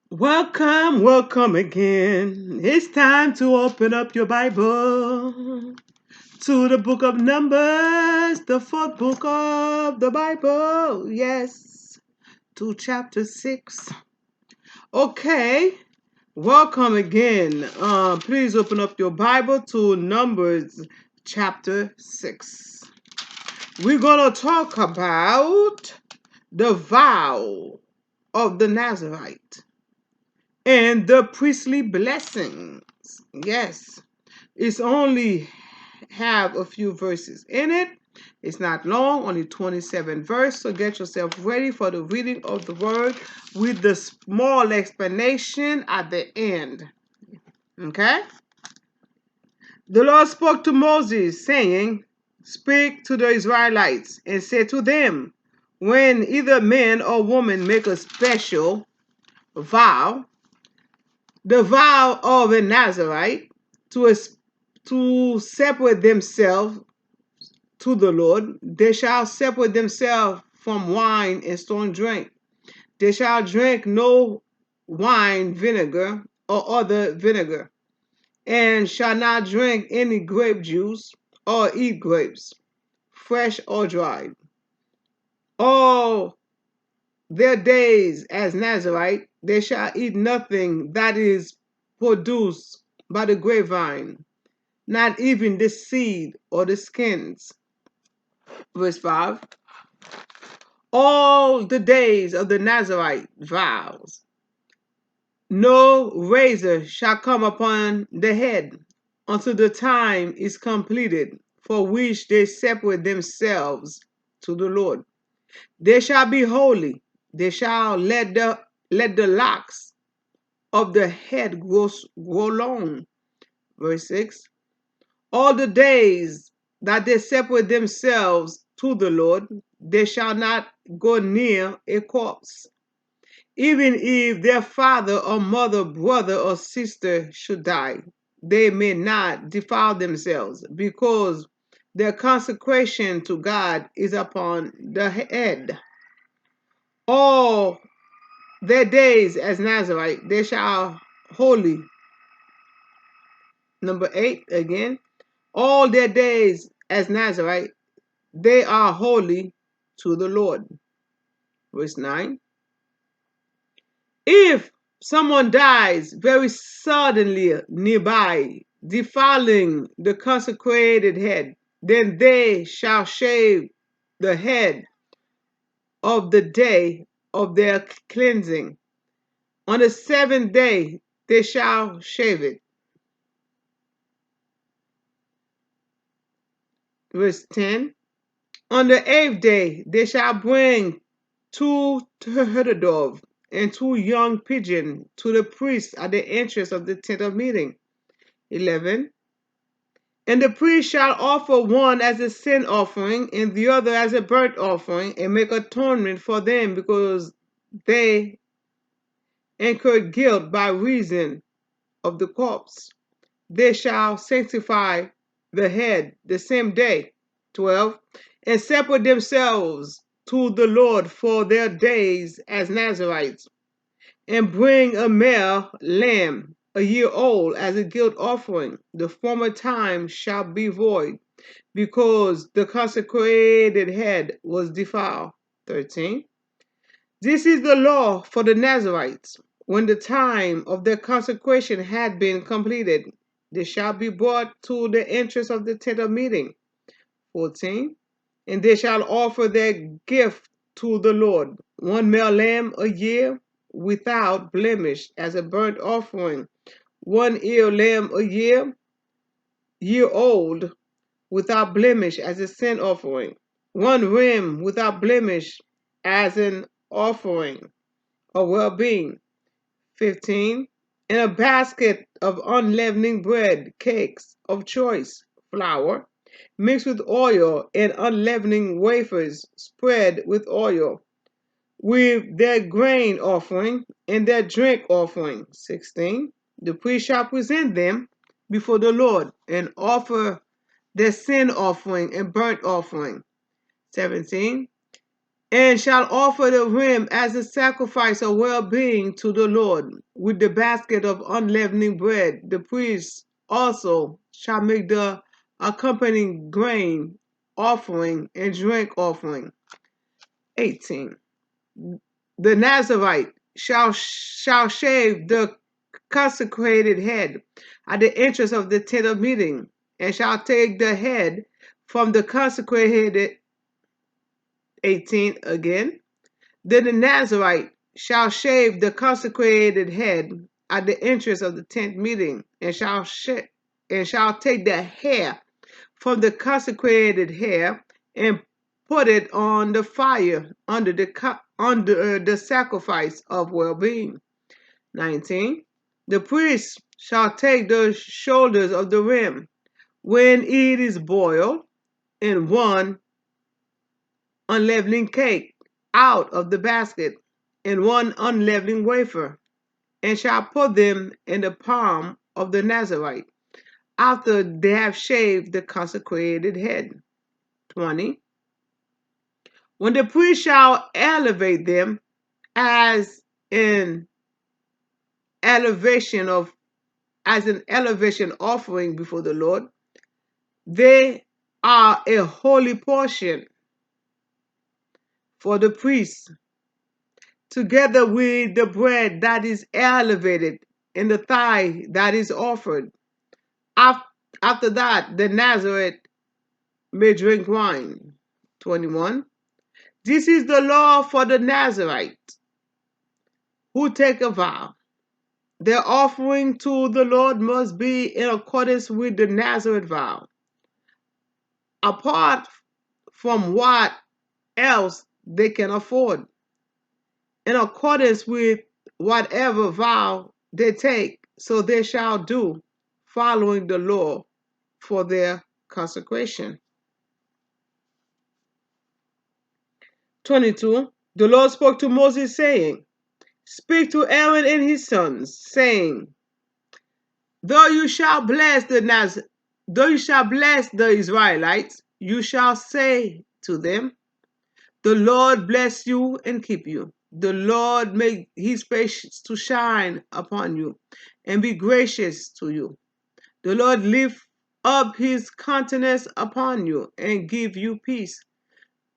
Welcome, welcome again. It's time to open up your Bible to the book of Numbers, the fourth book of the Bible. Yes, to chapter 6. Okay, welcome again. Please open up your Bible to Numbers chapter 6. We're going to talk about the vow of the Nazarite and the priestly blessings. Yes, it's only have a few verses in it. It's not long, only 27 verses. So get yourself ready for the reading of the word with the small explanation at the end. Okay? The Lord spoke to Moses, saying, "Speak to the Israelites and say to them, when either man or woman make a special vow, the vow of a Nazarite, to separate themselves to the Lord, they shall separate themselves from wine and strong drink. They shall drink no wine vinegar or other vinegar, and shall not drink any grape juice or eat grapes, fresh or dried. All their days as Nazarite, they shall eat nothing that is produced by the grapevine, not even the seed or the skins." Verse 5. All the days of the Nazarite vows, no razor shall come upon the head until the time is completed for which they separate themselves to the Lord. They shall be holy. They shall let the locks of the head grow long. Verse 6. All the days that they separate themselves to the Lord, they shall not go near a corpse. Even if their father or mother, brother or sister should die, they may not defile themselves, because their consecration to God is upon the head. All their days as Nazarite, they shall holy. Number 8 again. All their days as Nazarite, they are holy to the Lord. Verse 9. If someone dies very suddenly nearby, defiling the consecrated head, then they shall shave the head of the day of their cleansing. On the seventh day they shall shave it. Verse 10. On the eighth day they shall bring two turtle doves and two young pigeons to the priest at the entrance of the tent of meeting. 11. And the priest shall offer one as a sin offering and the other as a burnt offering, and make atonement for them, because they incurred guilt by reason of the corpse. They shall sanctify the head the same day. 12. And separate themselves to the Lord for their days as Nazarites, and bring a male lamb a year old as a guilt offering. The former time shall be void, because the consecrated head was defiled. 13. This is the law for the Nazarites. When the time of their consecration had been completed, they shall be brought to the entrance of the tent of meeting. 14. And they shall offer their gift to the Lord, one male lamb a year without blemish as a burnt offering, one ear lamb a year old without blemish as a sin offering, one ram without blemish as an offering of well-being. 15. And a basket of unleavened bread, cakes of choice flour, mixed with oil, and unleavened wafers spread with oil, with their grain offering and their drink offering. 16. The priest shall present them before the Lord and offer their sin offering and burnt offering. 17. and shall offer the ram as a sacrifice of well-being to the Lord, with the basket of unleavened bread. The priest also shall make the accompanying grain offering and drink offering. 18. The Nazarite shall shave the consecrated head at the entrance of the tent of meeting, and shall take the head from the consecrated. 18 again. Then the Nazarite shall shave the consecrated head at the entrance of the tent meeting, and shall take the hair from the consecrated hair and put it on the fire under the sacrifice of well-being. 19. The priest shall take the shoulders of the ram when it is boiled in one unleavened cake out of the basket, and one unleavened wafer, and shall put them in the palm of the Nazarite, after they have shaved the consecrated head. 20. When the priest shall elevate them as an elevation offering before the Lord, they are a holy portion for the priest, together with the bread that is elevated and the thigh that is offered. After that, the Nazarite may drink wine. 21. This is the law for the Nazarite who take a vow. Their offering to the Lord must be in accordance with the Nazarite vow. Apart from what else they can afford, in accordance with whatever vow they take, so they shall do, following the law for their consecration. 22. The Lord spoke to Moses, saying, Speak to Aaron and his sons, saying, Though you shall bless the Israelites, you shall say to them, The Lord bless you and keep you. The Lord make his face to shine upon you and be gracious to you. The Lord lift up his countenance upon you and give you peace.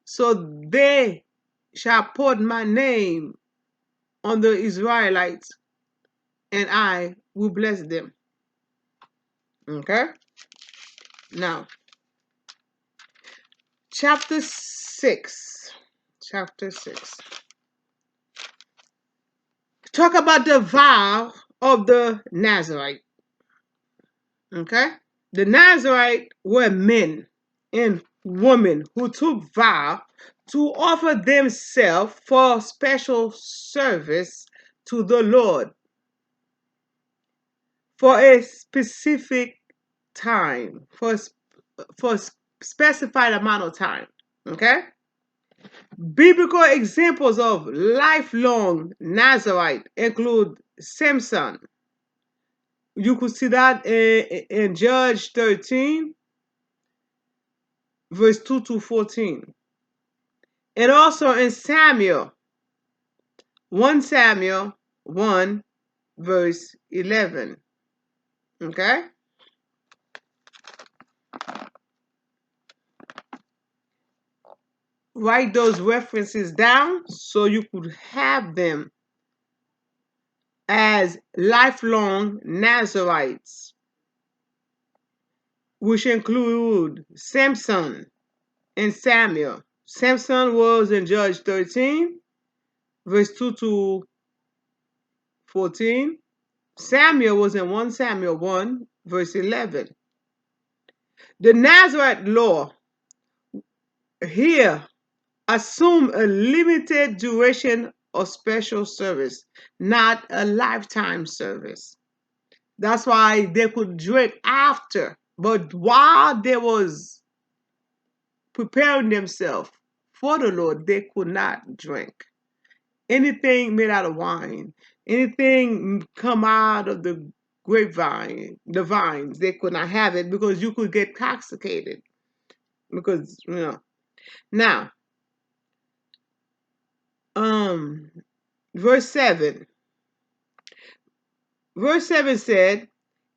So they shall put my name on the Israelites, and I will bless them. Okay? Now, chapter 6. Chapter 6. Talk about the vow of the Nazarite. Okay? The Nazarite were men and women who took vow to offer themselves for special service to the Lord for a specific time, for specified amount of time. Okay? Biblical examples of lifelong Nazarite include Samson. You could see that in Judge 13, verse 2 to 14. And also in Samuel, 1 Samuel 1, verse 11. Okay? Write those references down so you could have them as lifelong Nazarites, which include Samson and Samuel. Samson was in Judge 13, verse 2 to 14. Samuel was in 1 Samuel 1, verse 11. The Nazarite law here assume a limited duration of special service, not a lifetime service. That's why they could drink after, but while they was preparing themselves for the Lord, they could not drink. Anything made out of wine, anything come out of the grapevine, the vines, they could not have it because you could get intoxicated. Because, Now, Um, verse 7. Verse 7 said,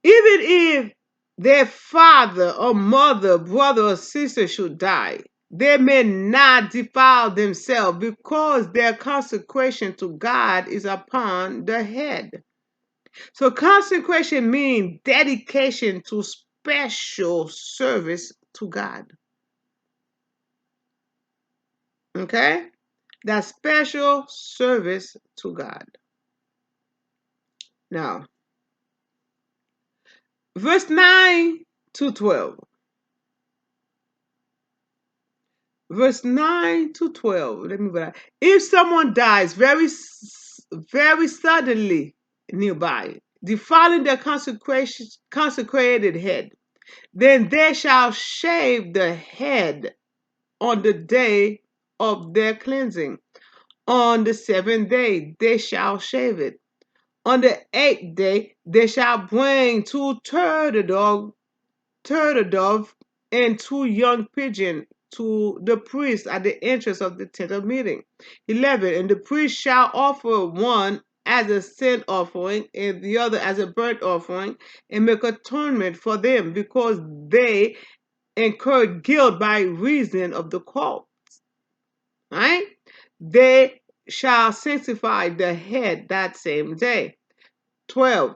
even if their father or mother, brother or sister should die, they may not defile themselves because their consecration to God is upon the head. So consecration means dedication to special service to God. Okay? That special service to God. Now, verse 9 to 12. Verse 9 to 12. Let me go back. If someone dies very suddenly nearby, defiling their consecrated head, then they shall shave the head on the day of their cleansing. On the seventh day they shall shave it. On the eighth day they shall bring two turtle dove and two young pigeons to the priest at the entrance of the tent of meeting. 11. And the priest shall offer one as a sin offering and the other as a burnt offering, and make atonement for them because they incurred guilt by reason of the corpse. Right? They shall sanctify the head that same day. 12.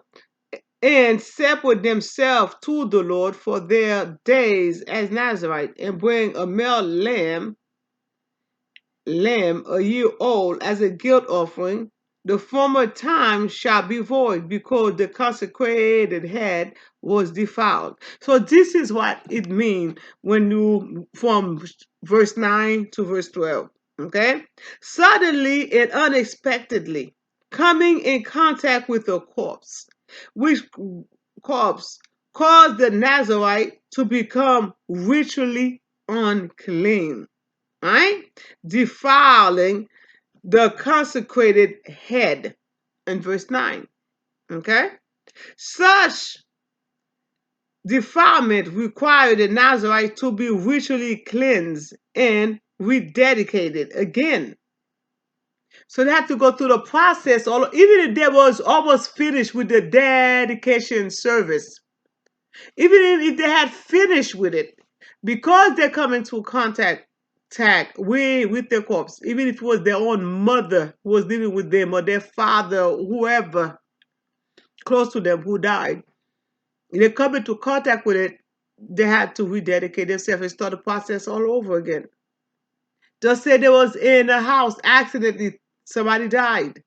And separate themselves to the Lord for their days as Nazarite, and bring a male lamb a year old as a guilt offering. The former time shall be void because the consecrated head was defiled. So this is what it means when you from verse 9 to verse 12. Okay? Suddenly and unexpectedly coming in contact with a corpse, which corpse caused the Nazarite to become ritually unclean, right? Defiling the consecrated head in verse 9. Okay? Such defilement required the Nazarite to be ritually cleansed and rededicated again. So they had to go through the process, even if they was almost finished with the dedication service. Even if they had finished with it, because they're coming to contact with their corpse, even if it was their own mother who was living with them or their father, whoever close to them who died, if they come into contact with it, they had to rededicate themselves and start the process all over again. Just say they was in a house, accidentally somebody died,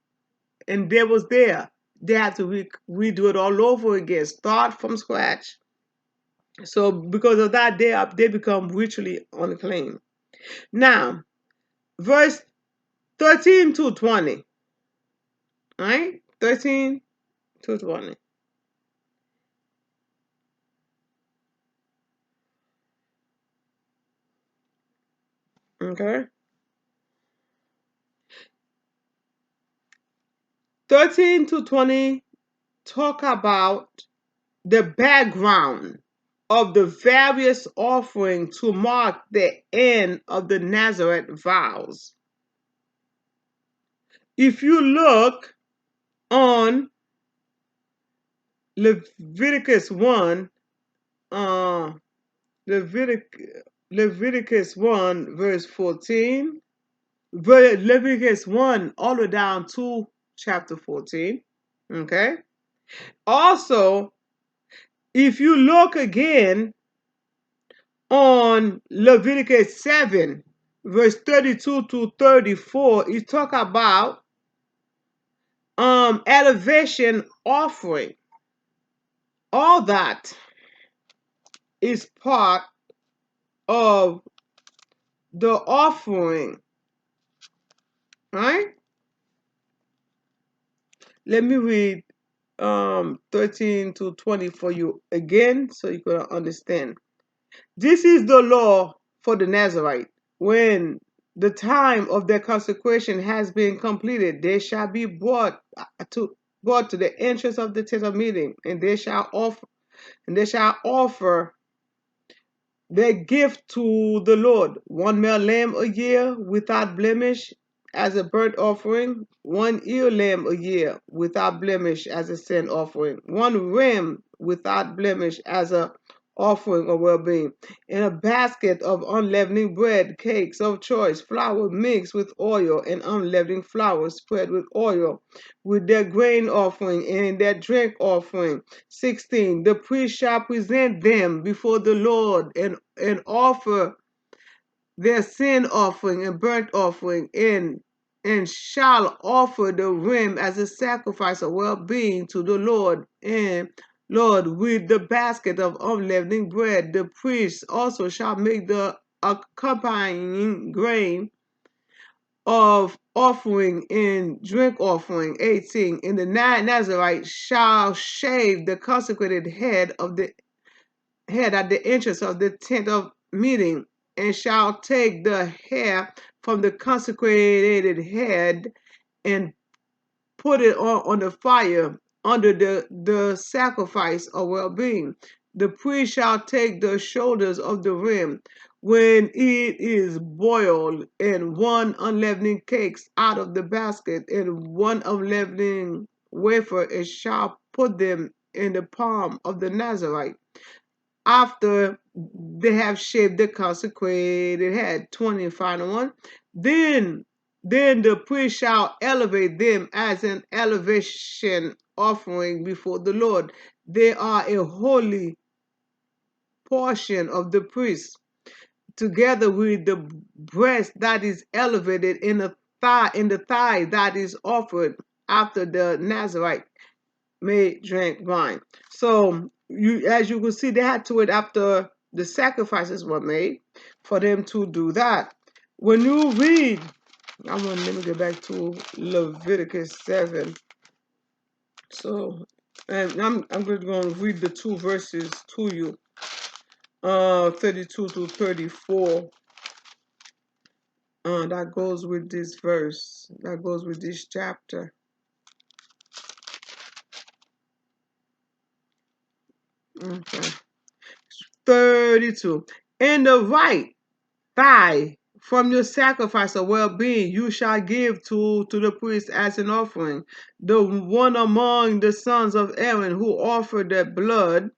and they was there. They had to redo it all over again, start from scratch. So because of that, they become ritually unclean. Now, verse 13 to 20. Right? 13 to 20. Okay? 13 to 20 talk about the background of the various offerings to mark the end of the Nazarite vows. If you look on Leviticus 1, uh, Leviticus 1, verse 14, Leviticus 1, all the way down to chapter 14. Okay? Also, if you look again on Leviticus 7, verse 32 to 34, it talk about elevation offering. All that is part of the offering, right? Let me read 13 to 20 for you again so you can understand. This is the law for the Nazarite. When the time of their consecration has been completed, they shall be brought to the entrance of the tent of meeting, and they shall offer their gift to the Lord, one male lamb a year without blemish, as a burnt offering, one ewe lamb a year without blemish as a sin offering, one ram without blemish as a offering of well-being, and a basket of unleavened bread, cakes of choice, flour mixed with oil, and unleavened flour spread with oil, with their grain offering and their drink offering. 16. The priest shall present them before the Lord and offer their sin offering and burnt offering, and shall offer the ram as a sacrifice of well-being to the Lord. And Lord, with the basket of unleavened bread, the priest also shall make the accompanying grain of offering and drink offering. 18. And the Nazarite shall shave the consecrated head at the entrance of the tent of meeting, and shall take the hair from the consecrated head and put it on the fire under the sacrifice of well-being. The priest shall take the shoulders of the ram when it is boiled, and one unleavened cakes out of the basket, and one unleavened wafer, and shall put them in the palm of the Nazarite after they have shaved the consecrated head. 20, final one. Then the priest shall elevate them as an elevation offering before the Lord. They are a holy portion of the priest, together with the breast that is elevated in the thigh that is offered after the Nazarite may drink wine. So as you can see, they had to wait after the sacrifices were made for them to do that. When you read, let me get back to Leviticus 7. So, and I'm just going to read the two verses to you, 32 to 34. That goes with this verse. That goes with this chapter. Okay. 32. And the right thigh from your sacrifice of well-being you shall give to the priest as an offering. The one among the sons of Aaron who offered the blood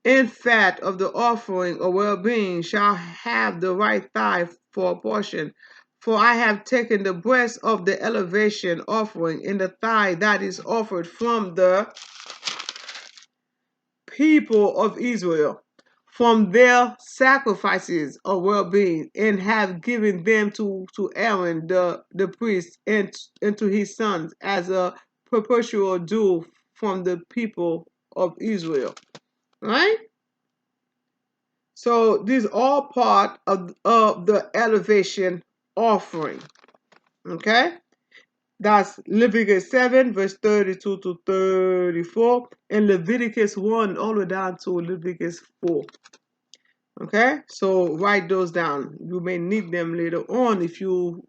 and fat of the offering of well-being shall have the right thigh for a portion. For I have taken the breast of the elevation offering and the thigh that is offered from the people of Israel from their sacrifices of well-being, and have given them to Aaron the priest and to his sons as a perpetual due from the people of Israel. Right? So these are all part of the elevation offering. Okay? That's Leviticus 7, verse 32 to 34, and Leviticus 1 all the way down to Leviticus 4. Okay, so write those down. You may need them later on if do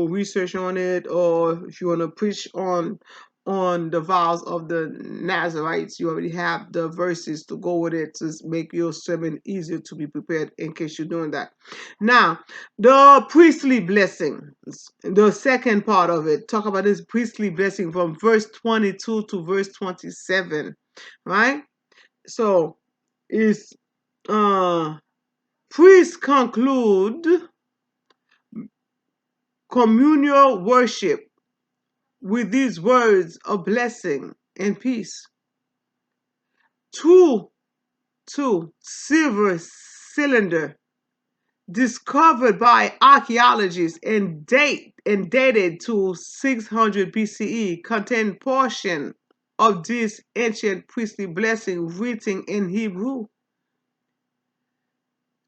research on it, or if you want to preach on the vows of the Nazarites. You already have the verses to go with it to make your sermon easier to be prepared in case you're doing that. Now, the priestly blessing, the second part of it, talk about this priestly blessing from verse 22 to verse 27, right? So it's priests conclude communal worship with these words of blessing and peace. Two silver cylinder discovered by archaeologists and dated to 600 BCE contain portion of this ancient priestly blessing written in Hebrew.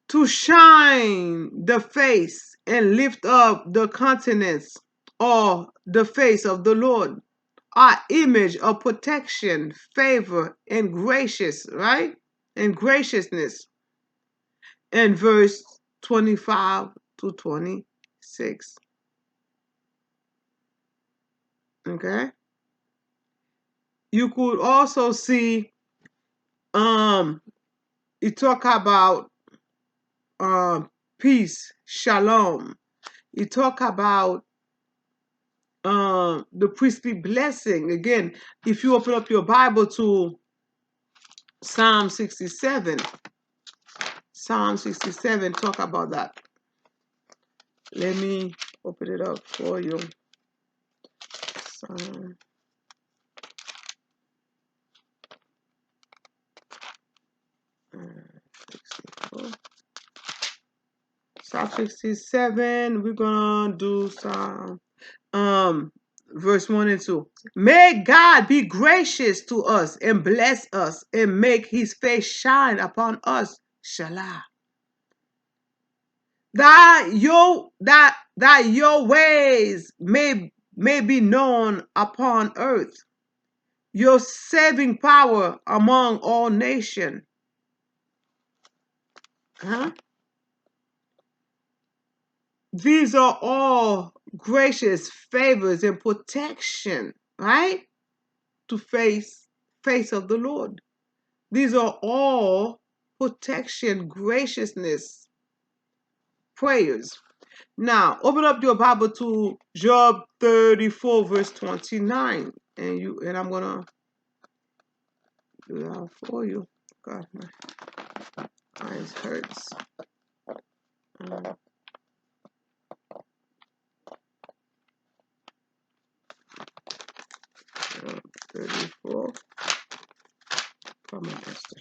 To shine the face and lift up the countenance or the face of the Lord, our image of protection, favor, and gracious, right? And graciousness. In verse 25 to 26. Okay. You could also see it talk about peace, shalom. He talk about the priestly blessing. Again, if you open up your Bible to Psalm 67, Psalm 67 talk about that. Let me open it up for you. Psalm 64. Psalm 67, we're gonna do Psalm verse 1 and 2. May God be gracious to us and bless us and make his face shine upon us. Shalom. That your ways may be known upon earth, your saving power among all nations. Huh? These are all gracious favors and protection, right? To face of the Lord. These are all protection, graciousness, prayers. Now, open up your Bible to Job 34, verse 29. And I'm gonna do that for you. God, my eyes hurts. Job 34. Come on, Esther.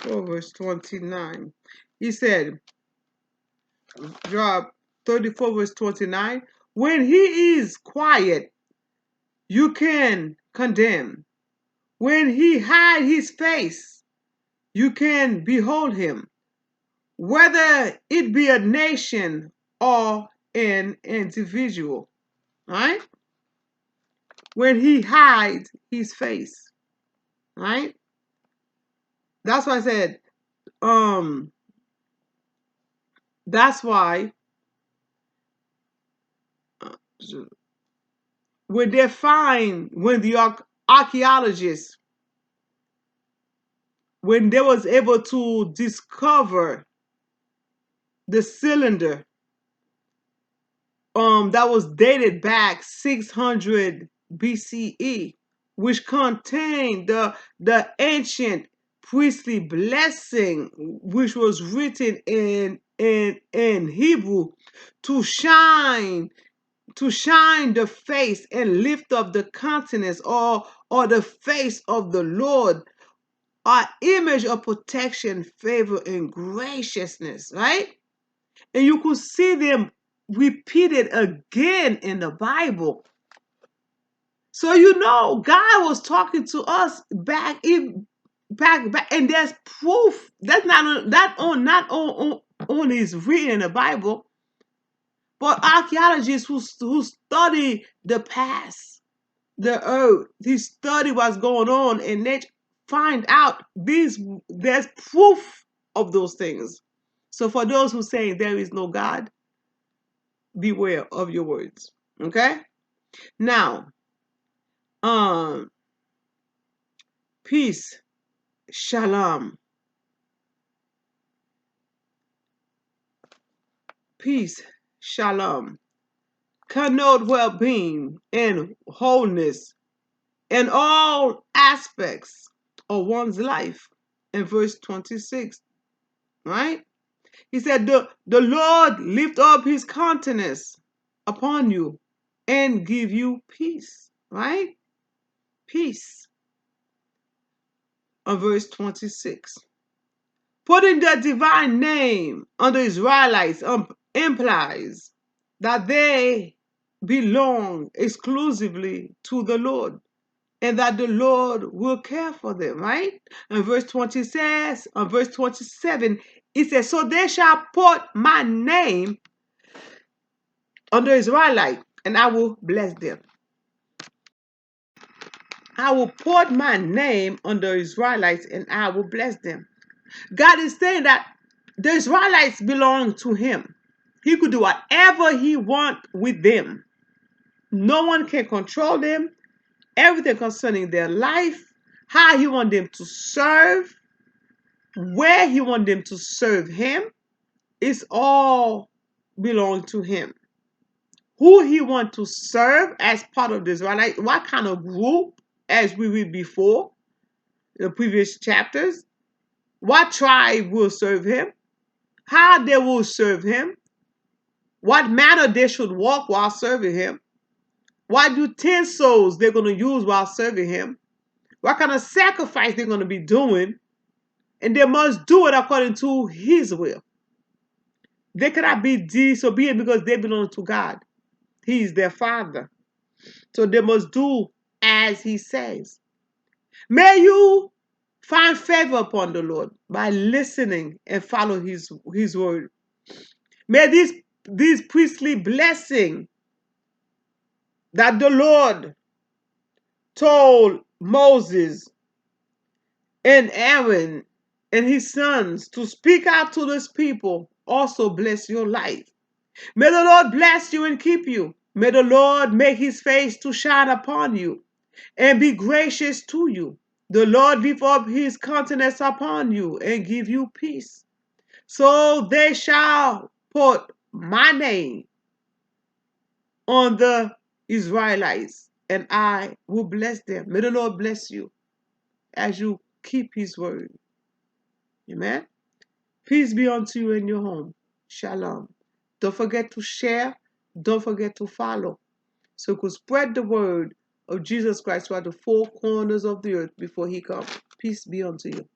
Verse 29. He said, Job 34, verse 29, when he is quiet, you can condemn. When he hide his face, you can behold him, whether it be a nation or an individual. Right? When he hides his face. Right? That's why I said, that's why when the archaeologists, when they was able to discover the cylinder that was dated back 600 BCE, which contained the ancient priestly blessing, which was written in Hebrew to shine the face and lift up the countenance or the face of the Lord, our image of protection, favor, and graciousness, right? And you could see them repeated again in the Bible. So God was talking to us back, and there's proof. That's not only is written in the Bible, but archaeologists who study the past, the earth, they study what's going on, and they find out there's proof of those things. So for those who say there is no God, beware of your words. Okay? Now, peace, shalom. Peace, shalom. Connote well-being and wholeness in all aspects of one's life. In verse 26, right? He said, the Lord lift up his countenance upon you and give you peace, right? Peace. On verse 26. Putting the divine name on the Israelites implies that they belong exclusively to the Lord and that the Lord will care for them, right? And verse 20 says, on verse 27, it says, so they shall put my name on the Israelite and I will bless them. I will put my name on the Israelites and I will bless them. God is saying that The Israelites belong to him. He could do whatever he wants with them. No one can control them. Everything concerning their life, how he wants them to serve, where he wants them to serve him, it's all belong to him. Who he wants to serve as part of the Israelite, what kind of group, as we read before, the previous chapters, what tribe will serve him, how they will serve him, what manner they should walk while serving him, what utensils they're going to use while serving him, what kind of sacrifice they're going to be doing, and they must do it according to his will. They cannot be disobedient because they belong to God. He is their father. So they must do as he says. May you find favor upon the Lord by listening and follow his word. May these priestly blessings that the Lord told Moses and Aaron and his sons to speak out to those people also bless your life. May the Lord bless you and keep you. May the Lord make his face to shine upon you and be gracious to you. The Lord lift up his countenance upon you and give you peace. So they shall put my name on the Israelites, and I will bless them. May the Lord bless you as you keep his word. Amen. Peace be unto you in your home. Shalom. Don't forget to share. Don't forget to follow. So you could spread the word of Jesus Christ throughout the four corners of the earth before he comes. Peace be unto you.